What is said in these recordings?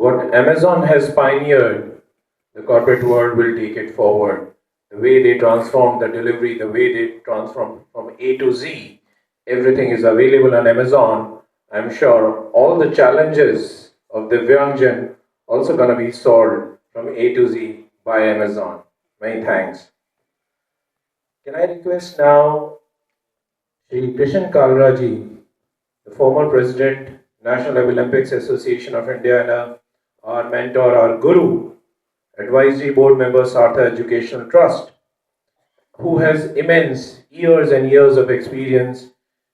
What Amazon has pioneered, the corporate world will take it forward. The way they transform the delivery, the way they transform from A to Z, everything is available on Amazon. I'm sure all the challenges of the Divyangjan also gonna be solved from A to Z by Amazon. Many thanks. Can I request now Shri Krishan Kalraji, the former president, National Olympics Association of India, and our mentor, our guru, advisory board member, Sartha Educational Trust, who has immense years and years of experience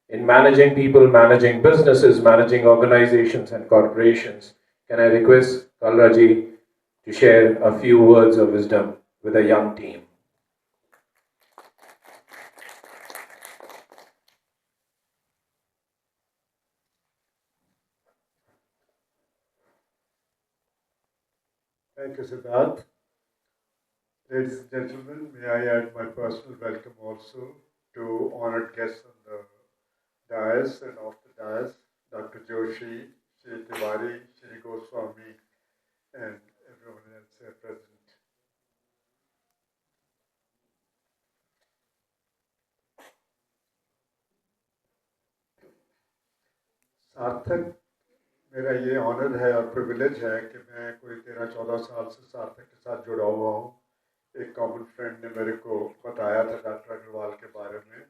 in managing people, managing businesses, managing organizations and corporations. Can I request Kalraji to share a few words of wisdom with a young team? Thank you, Siddharth. Ladies and gentlemen, may I add my personal welcome also to honored guests on the dais and off the dais, Dr. Joshi, Shri Tiwari, Shri Goswami, and everyone else here present. सार्थक मेरा ये honour है और privilege है कि मैं कोई 13-14 साल से सार्थक के साथ जुड़ा हुआ हूँ। एक कॉमन फ्रेंड ने मेरे को बताया था डॉक्टर अग्रवाल के बारे में,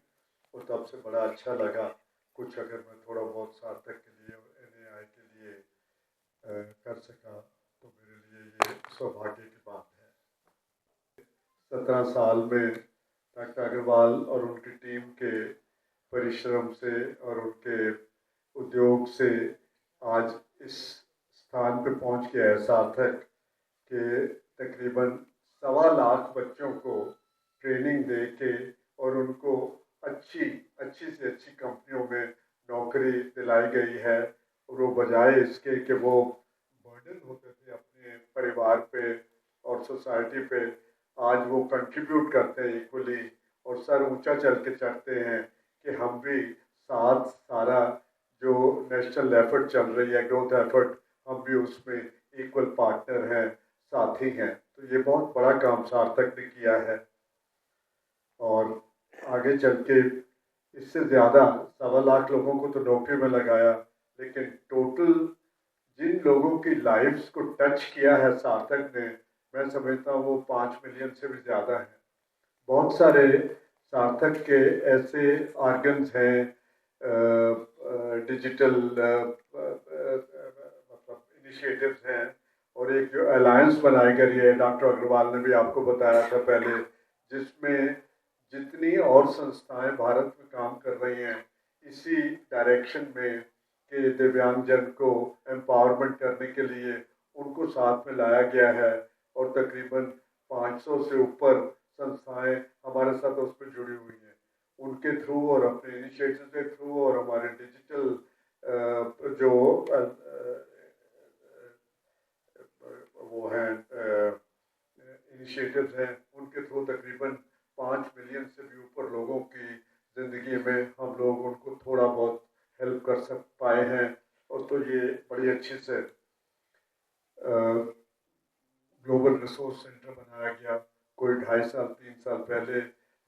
और तब से बड़ा अच्छा लगा कुछ अगर मैं थोड़ा बहुत सार्थक के लिए और NAI के लिए कर सका तो मेरे लिए ये सौभाग्य की बात है। 17 साल में डॉक्टर अग्रवाल और उनकी टीम के परिश्रम से और उनके उद्योग से आज इस स्थान पे पहुंच गया है सार्थक के तकरीबन 1.25 लाख बच्चों को ट्रेनिंग दे के और उनको अच्छी से अच्छी कंपनियों में नौकरी दिलाई गई है। और वो बजाय इसके कि वो बर्डन होते थे अपने परिवार पे और सोसाइटी पे, आज वो कंट्रीब्यूट करते हैं इक्वली और सर ऊंचा चल के चढ़ते हैं कि हम भी साथ सारा जो नेशनल एफर्ट चल रही है, ग्रोथ एफर्ट, हम भी उसमें इक्वल पार्टनर हैं, साथी हैं। तो ये बहुत बड़ा काम सार्थक ने किया है और आगे चल के इससे ज़्यादा 1.25 लाख लोगों को तो नौकरी में लगाया, लेकिन टोटल जिन लोगों की लाइफ्स को टच किया है सार्थक ने, मैं समझता हूँ वो 5 मिलियन से भी ज़्यादा है। बहुत सारे सार्थक के ऐसे ऑर्गन्स हैं, डिजिटल मतलब इनिशिएटिव्स हैं, और एक जो अलायंस बनाई गई है, डॉक्टर अग्रवाल ने भी आपको बताया था पहले, जिसमें जितनी और संस्थाएं भारत में काम कर रही हैं इसी डायरेक्शन में कि दिव्यांगजन को एम्पावरमेंट करने के लिए उनको साथ में लाया गया है। और तकरीबन 500 से ऊपर संस्थाएं हमारे साथ उस पर जुड़ी हुई हैं। उनके थ्रू और अपने इनिशिएटिव के थ्रू और हमारे डिजिटल जो वो हैं इनिशिएटिव्स हैं, उनके थ्रू तकरीबन 5 मिलियन से भी ऊपर लोगों की ज़िंदगी में हम लोग उनको थोड़ा बहुत हेल्प कर सक पाए हैं। और तो ये बड़ी अच्छी से ग्लोबल रिसोर्स सेंटर बनाया गया कोई 2.5 साल 3 साल पहले,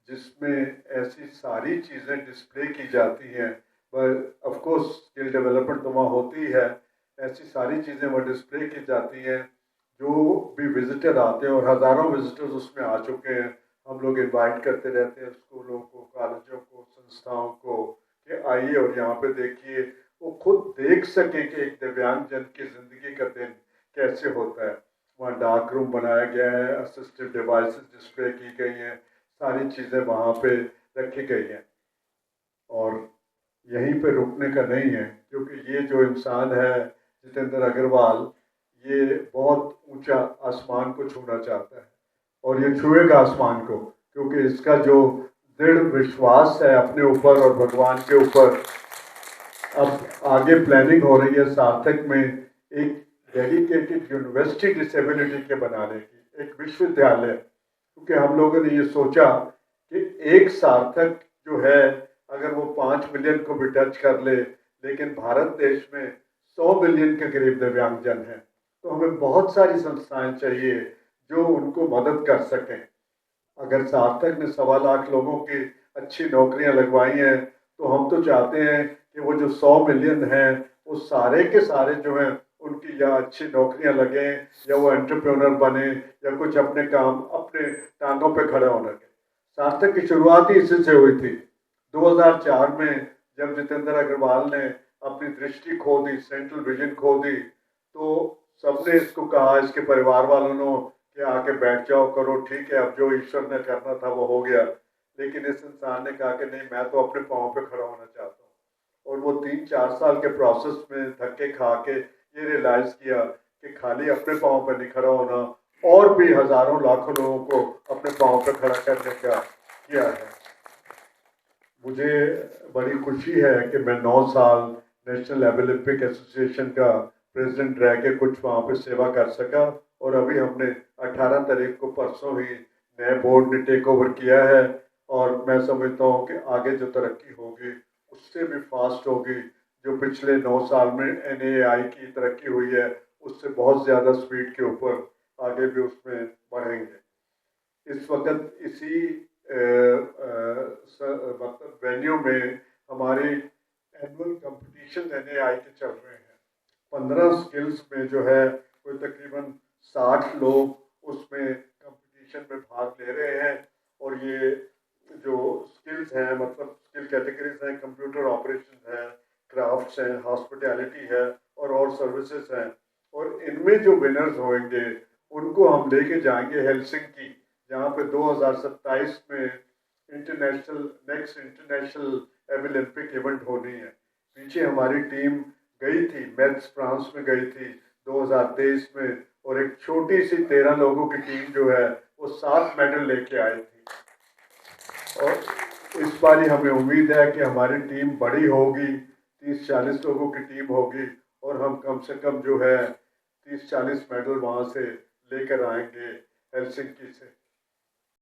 जिसमें ऐसी सारी चीज़ें डिस्प्ले की जाती हैं। पर ऑफ कोर्स स्किल डेवलपमेंट तो वहाँ होती है, ऐसी सारी चीज़ें वहाँ डिस्प्ले की जाती हैं। जो भी विजिटर आते हैं, और हज़ारों विजिटर्स उसमें आ चुके हैं, हम लोग इनवाइट करते रहते हैं स्कूलों को, कॉलेजों को, संस्थाओं को कि आइए और यहाँ पे देखिए, वो खुद देख सकें कि एक दिव्यांगजन की ज़िंदगी का दिन कैसे होता है। वहाँ डार्क रूम बनाया गया है, असिस्टिव डिवाइसेस डिस्प्ले की गई हैं, सारी चीज़ें वहाँ पे रखी गई हैं। और यहीं पे रुकने का नहीं है, क्योंकि ये जो इंसान है जितेंद्र अग्रवाल, ये बहुत ऊंचा आसमान को छूना चाहता है और ये छुएगा आसमान को, क्योंकि इसका जो दृढ़ विश्वास है अपने ऊपर और भगवान के ऊपर। अब आगे प्लानिंग हो रही है सार्थक में एक डेडिकेटेड यूनिवर्सिटी डिसेबिलिटी के बनाने की, एक विश्वविद्यालय, क्योंकि हम लोगों ने ये सोचा कि एक सार्थक जो है अगर वो 5 मिलियन को भी टच कर ले, लेकिन भारत देश में 100 मिलियन के करीब दिव्यांगजन हैं। तो हमें बहुत सारी संस्थाएं चाहिए जो उनको मदद कर सकें। अगर सार्थक ने 1.25 लाख लोगों की अच्छी नौकरियां लगवाई हैं, तो हम तो चाहते हैं कि वो जो 100 मिलियन हैं, वो सारे के सारे जो हैं उनकी या अच्छी नौकरियां लगें, या वो एंटरप्रेन्योर बने, या कुछ अपने काम अपने टांगों पे खड़े होने के। सार्थक की शुरुआत ही इसी से हुई थी। 2004 में जब जितेंद्र अग्रवाल ने अपनी दृष्टि खो दी, सेंट्रल विजन खो दी, तो सबने इसको कहा, इसके परिवार वालों ने, कि आके बैठ जाओ, करो, ठीक है, अब जो ईश्वर ने करना था वो हो गया। लेकिन इस इंसान ने कहा कि नहीं, मैं तो अपने पाँव पे खड़ा होना चाहता हूँ। और वो 3-4 साल के प्रोसेस में धक्के खा के ये रियलाइज किया कि खाली अपने पाँव पे नहीं खड़ा होना, और भी हजारों लाखों लोगों को अपने पाँव पे खड़ा करने का किया है। मुझे बड़ी खुशी है कि मैं 9 साल नेशनल ओलंपिक एसोसिएशन का प्रेसिडेंट रह के कुछ वहाँ पे सेवा कर सका। और अभी हमने 18 तारीख को परसों ही नए बोर्ड ने टेक ओवर किया है, और मैं समझता हूँ कि आगे जो तरक्की होगी उससे भी फास्ट होगी। जो पिछले 9 साल में NAI की तरक्की हुई है, उससे बहुत ज़्यादा स्पीड के ऊपर आगे भी उसमें बढ़ेंगे। इस वक्त इसी मतलब वेन्यू में हमारी एनुअल कंपटीशन NAI के चल रहे हैं। 15 स्किल्स में जो है कोई तकरीबन 60 लोग उसमें कंपटीशन में भाग ले रहे हैं। और ये जो स्किल्स हैं, मतलब स्किल कैटेगरीज हैं, कंप्यूटर ऑपरेशन है, क्राफ्ट्स हैं, हॉस्पिटैलिटी है, और सर्विसेज हैं। और इनमें जो विनर्स होंगे उनको हम लेके जाएंगे हेलसिंकी, जहाँ पे 2027 में नेक्स्ट इंटरनेशनल ओलंपिक इवेंट होनी है। पीछे हमारी टीम गई थी, मैथ्स फ्रांस में गई थी 2023 में, और एक छोटी सी 13 लोगों की टीम जो है वो 7 मेडल लेके आई थी। और इस बार हमें उम्मीद है कि हमारी टीम बड़ी होगी, 30-40 लोगों की टीम होगी, और हम कम से कम जो है 30-40 मेडल वहाँ से लेकर आएंगे हेलसिंकी से।